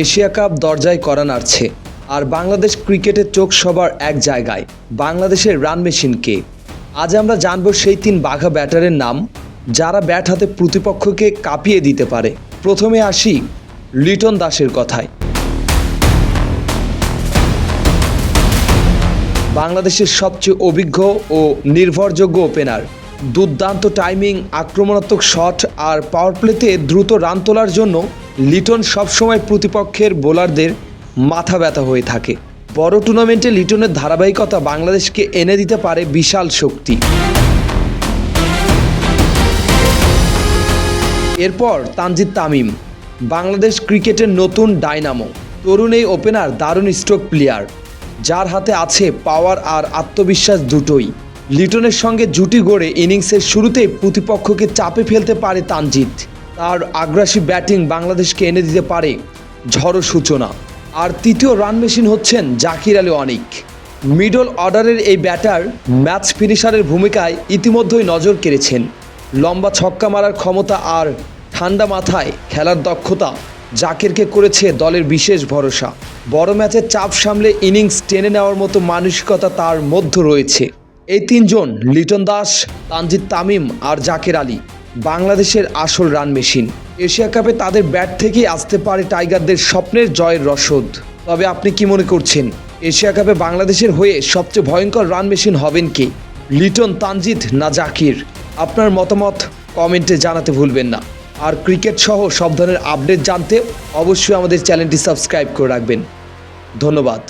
Asia cup দরজায় কড়া নাড়ছে, আর বাংলাদেশ ক্রিকেটের চোখ সবার এক জায়গায়, বাংলাদেশের রান মেশিন কে। আজ আমরা জানব সেই 3 বাঘা ব্যাটারের নাম, যারা ব্যাট হাতে প্রতিপক্ষকে কাঁপিয়ে দিতে পারে। প্রথমে আসি লিটন দাসের কথায়। বাংলাদেশের সবচেয়ে অভিজ্ঞ ও নির্ভরযোগ্য ওপেনার। দুর্দান্ত টাইমিং, আক্রমণাত্মক শট আর পাওয়ার প্লেতে দ্রুত রান তোলার জন্য লিটন সবসময় প্রতিপক্ষের বোলারদের মাথা ব্যথা হয়ে থাকে। বড় টুর্নামেন্টে লিটনের ধারাবাহিকতা বাংলাদেশকে এনে দিতে পারে বিশাল শক্তি। এরপর তানজিদ তামিম, বাংলাদেশ ক্রিকেটের নতুন ডায়নামো। তরুণ এই ওপেনার দারুণ স্ট্রোক প্লেয়ার, যার হাতে আছে পাওয়ার আর আত্মবিশ্বাস দুটোই। লিটনের সঙ্গে জুটি গড়ে ইনিংসের শুরুতেই প্রতিপক্ষকে চাপে ফেলতে পারে তানজিদ। তার আগ্রাসী ব্যাটিং বাংলাদেশকে এনে দিতে পারে ঝড়ো সূচনা। আর তৃতীয় রান মেশিন হচ্ছেন জাকির আলী অনিক। মিডল অর্ডারের এই ব্যাটার ম্যাচ ফিনিশারের ভূমিকায় ইতিমধ্যেই নজর কেড়েছেন। লম্বা ছক্কা মারার ক্ষমতা আর ঠান্ডা মাথায় খেলার দক্ষতা জাকিরকে করেছে দলের বিশেষ ভরসা। বড় ম্যাচের চাপ সামলে ইনিংস টেনে নেওয়ার মতো মানসিকতা তার মধ্যে রয়েছে। এই 3 জন, লিটন দাস, তানজিদ তামিম আর জাকির আলী, বাংলাদেশের আসল রান মেশিন। এশিয়া কাপে তাদের ব্যাট থেকেই আসতে পারে টাইগারদের স্বপ্নের জয়ের রসদ। তবে আপনি কি মনে করছেন, এশিয়া কাপে বাংলাদেশের হয়ে সবচেয়ে ভয়ঙ্কর রান মেশিন হবেন কে? লিটন, তানজিদ না জাকির? আপনার মতামত কমেন্টে জানাতে ভুলবেন না। আর ক্রিকেট সহ সব ধরনের আপডেট জানতে অবশ্যই আমাদের চ্যানেলটি সাবস্ক্রাইব করে রাখবেন। ধন্যবাদ।